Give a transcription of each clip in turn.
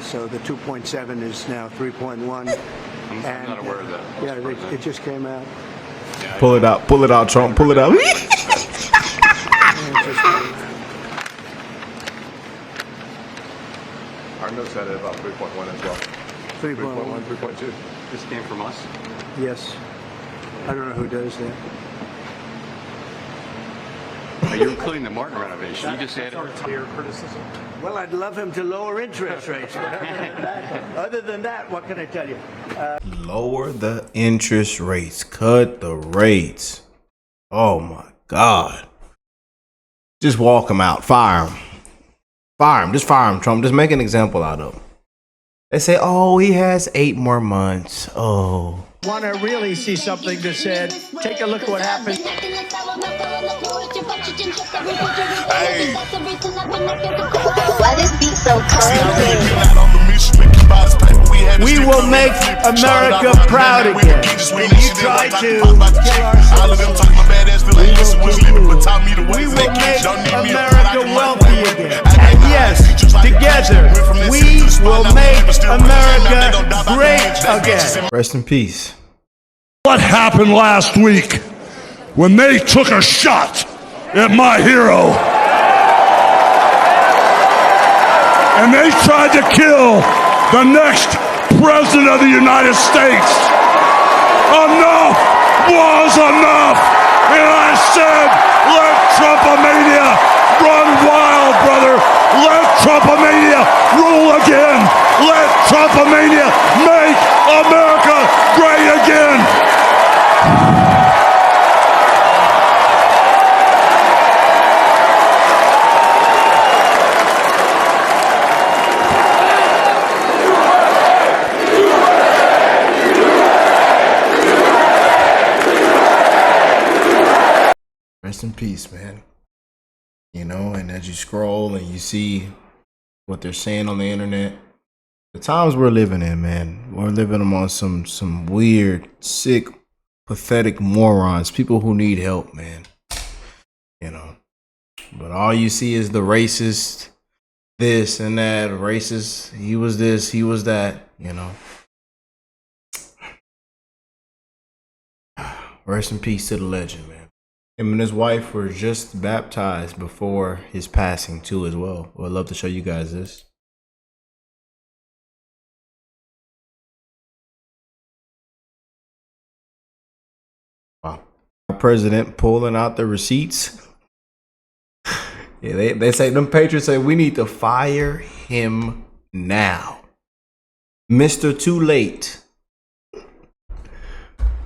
So the 2.7 is now 3.1. I'm not aware of that. Yeah, it just came out. Yeah, Pull it out, Trump, pull it out. Our notes had it about 3.1 as well. 3.1, 3.2. this came from us. yes. I don't know who does that. Are you including the Martin renovation? You just added criticism. Well, I'd love him to lower interest rates. But other than that, what can I tell you? Lower the interest rates. Cut the rates. Oh my God. Just walk him out. Fire him. Fire him. Just fire him, Trump. Just make an example out of him. They say, oh, he has 8 more months. Oh. Want to really see something that said, take a look at what happened. Hey. Why this beat so cold? We will make America proud again. And you try to kill our citizens. We will make America wealthy again. And yes, together, we will make America great again. Rest in peace. What happened last week when they took a shot at my hero and they tried to kill the next president of the United States? Enough was enough, and I said, let Trumpomania run wild, brother. Let Trumpomania rule again. Let Trumpomania make America great again. Rest in peace, man. You know, and as you scroll and you see what they're saying on the internet, the times we're living in, man, we're living among some weird, sick, pathetic morons, people who need help, man. You know, but all you see is the racist, this and that, racist, he was this, he was that, you know. Rest in peace to the legend, man. Him and his wife were just baptized before his passing too as well. I'd love to show you guys this. Wow. Our president pulling out the receipts. Yeah, they say, them patriots say we need to fire him now. Mr. Too Late.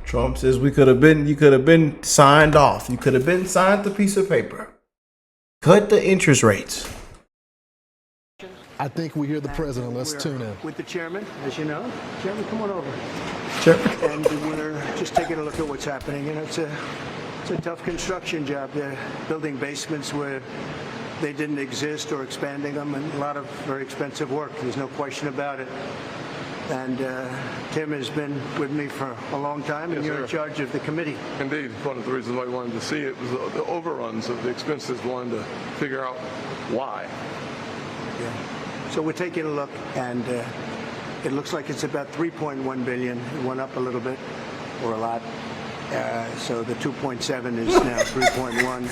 Trump says you could have been signed off. You could have been signed the piece of paper. Cut the interest rates. I think we hear the president. Let's tune in. With the chairman, as you know. Chairman, come on over. Chairman. And we're just taking a look at what's happening. You know, it's a tough construction job. They're building basements where they didn't exist or expanding them, and a lot of very expensive work. There's no question about it. And Tim has been with me for a long time, and you're in charge of the committee. Indeed. One of the reasons why we wanted to see it was the overruns of the expenses. We wanted to figure out why. Yeah. So we're taking a look, and it looks like it's about 3.1 billion. It went up a little bit, or a lot. So the 2.7 is now 3.1.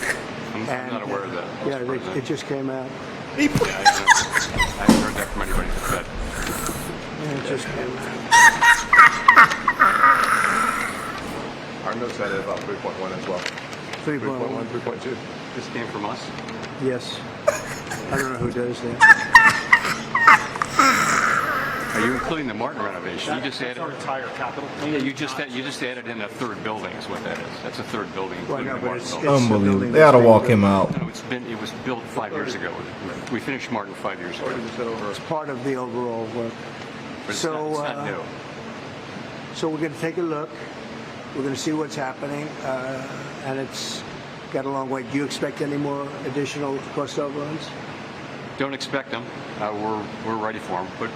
I'm not aware of that. Yeah, it just came out. I haven't heard that from anybody. But Yeah, it just came out. Our notes had it about 3.1 as well. 3.1, 3.2. this came from us. yes. I don't know who does that. Are you including the Martin renovation? You just added our entire capital. Yeah, you just added in a third building is what that is. That's a third building, Well, including no, the but Martin it's building. a Unbelievable. building They ought to that's walk being him out. No, it was built 5 years ago. We finished Martin 5 years ago. It's part of the overall work. But it's So, not new. So we're going to take a look. We're going to see what's happening, and it's got a long way. Do you expect any more additional cost overruns? Don't expect them. We're ready for them, but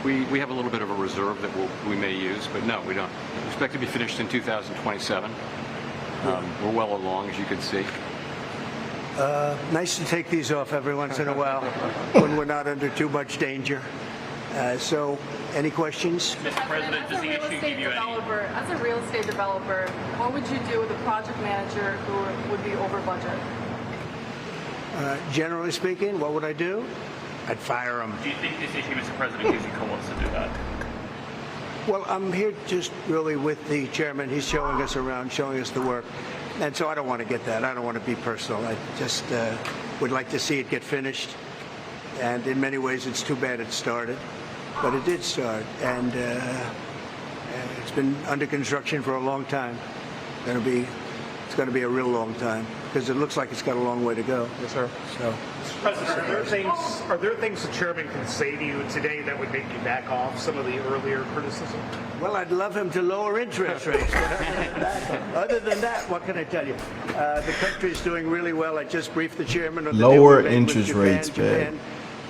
we have a little bit of a reserve that we may use, but no, we don't. We expect to be finished in 2027. We're well along, as you can see. Nice to take these off every once in a while when we're not under too much danger. So, any questions? Mr. President, does the issue give you any? As a real estate developer, what would you do with a project manager who would be over budget? Generally speaking, what would I do? I'd fire him. Do you think this issue, Mr. President, gives you cause to do that? Well, I'm here just really with the chairman. He's showing us around, showing us the work. And so I don't want to get that. I don't want to be personal. I just would like to see it get finished. And in many ways, it's too bad it started. But it did start. And it's been under construction for a long time. It's going to be a real long time because it looks like it's got a long way to go. Yes, sir. So, President, are there things the chairman can say to you today that would make you back off some of the earlier criticism? well, I'd love him to lower interest rates. Other than that, what can I tell you? The country's doing really well. I just briefed the chairman on the deal Lower we made with interest Japan. rates, Japan man.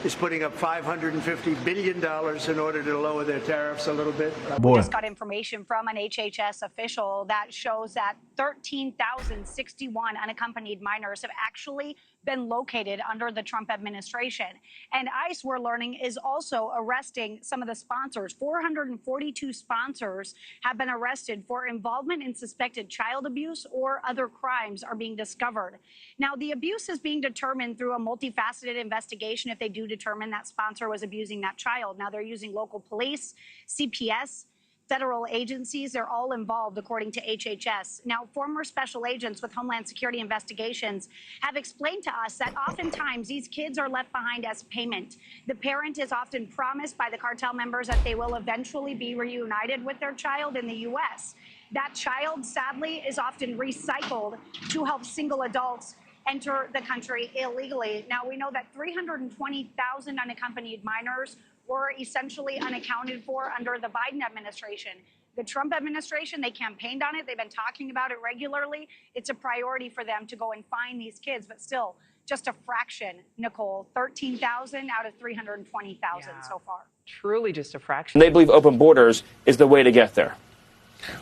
is putting up $550 billion in order to lower their tariffs a little bit. Boy. We just got information from an HHS official that shows that 13,061 unaccompanied minors have actually been located under the Trump administration. And ICE, we're learning, is also arresting some of the sponsors. 442 sponsors have been arrested for involvement in suspected child abuse or other crimes are being discovered. Now, the abuse is being determined through a multifaceted investigation if they do determine that sponsor was abusing that child. Now, they're using local police, CPS, federal agencies. They're all involved, according to HHS. Now, former special agents with Homeland Security investigations have explained to us that oftentimes these kids are left behind as payment. The parent is often promised by the cartel members that they will eventually be reunited with their child in the U.S. That child, sadly, is often recycled to help single adults enter the country illegally. Now, we know that 320,000 unaccompanied minors were essentially unaccounted for under the Biden administration. The Trump administration, they campaigned on it. They've been talking about it regularly. It's a priority for them to go and find these kids, but still just a fraction, Nicole, 13,000 out of 320,000 so far. Truly just a fraction. They believe open borders is the way to get there.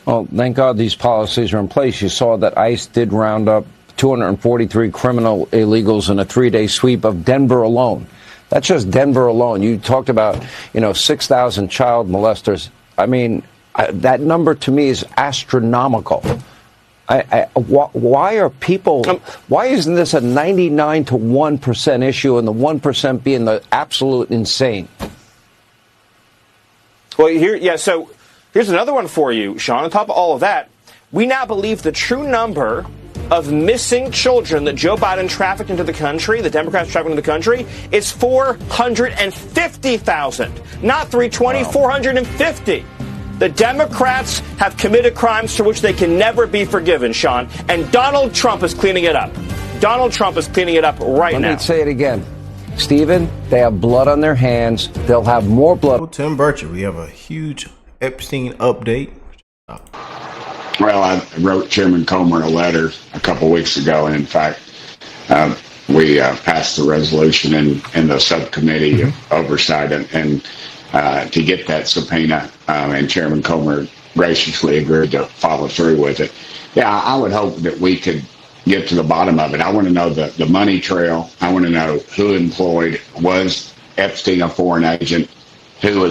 Well, thank God these policies are in place. You saw that ICE did round up 243 criminal illegals in a 3-day sweep of Denver alone. That's just Denver alone. You talked about, 6,000 child molesters. I mean, that number to me is astronomical. Why are people? Why isn't this a 99 to 1% issue, and the 1% being the absolute insane? Well, so here's another one for you, Sean. On top of all of that, we now believe the true number of missing children that Joe Biden trafficked into the country, the Democrats trafficked into the country, is 450,000. Not 320, wow. 450. The Democrats have committed crimes for which they can never be forgiven, Sean. And Donald Trump is cleaning it up. Donald Trump is cleaning it up right now. Let me say it again. Stephen, they have blood on their hands. They'll have more blood. Well, Tim Burchett, we have a huge Epstein update. Well, I wrote Chairman Comer a letter a couple weeks ago, and in fact, we passed the resolution in the subcommittee of oversight and to get that subpoena, and Chairman Comer graciously agreed to follow through with it. Yeah, I would hope that we could get to the bottom of it. I want to know the money trail. I want to know who employed, was Epstein a foreign agent, who are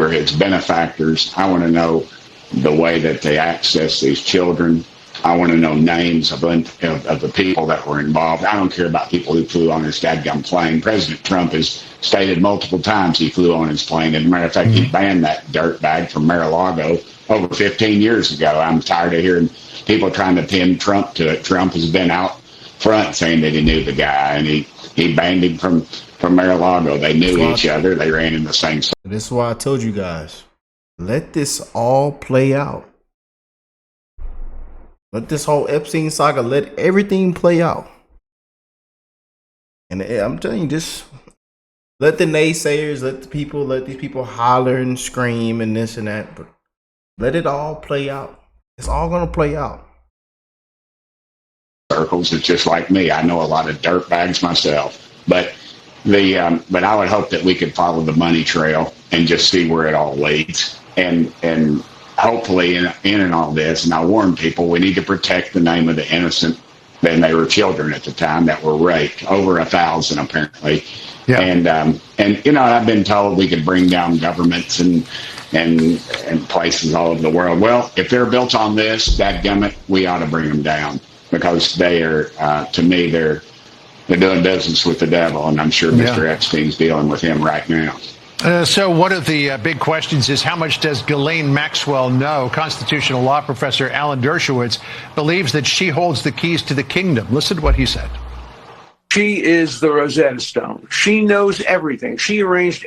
his benefactors. I want to know the way that they access these children. I want to know names of the people that were involved. I don't care about people who flew on his dadgum plane. President Trump has stated multiple times he flew on his plane. As a matter of fact, he banned that dirtbag from Mar-a-Lago over 15 years ago. I'm tired of hearing people trying to pin Trump to it. Trump has been out front saying that he knew the guy, and he banned him from Mar-a-Lago. They knew each other. They ran in the same. This is why I told you guys. Let this all play out. Let this whole Epstein saga, let everything play out. And I'm telling you, just let the naysayers, let these people holler and scream and this and that. But let it all play out. It's all going to play out. Circles, it's just like me. I know a lot of dirtbags myself. But I would hope that we could follow the money trail and just see where it all leads. And hopefully in all this, and I warn people, we need to protect the name of the innocent. Then they were children at the time that were raped, over 1,000 apparently. Yeah. And you know, I've been told we could bring down governments and places all over the world. Well, if they're built on this, dadgummit, we ought to bring them down, because they are, to me, they're doing business with the devil, and I'm sure Mr. Epstein's dealing with him right now. So one of the big questions is, how much does Ghislaine Maxwell know? Constitutional law professor Alan Dershowitz believes that she holds the keys to the kingdom. Listen to what he said. She is the Rosetta Stone. She knows everything. She arranged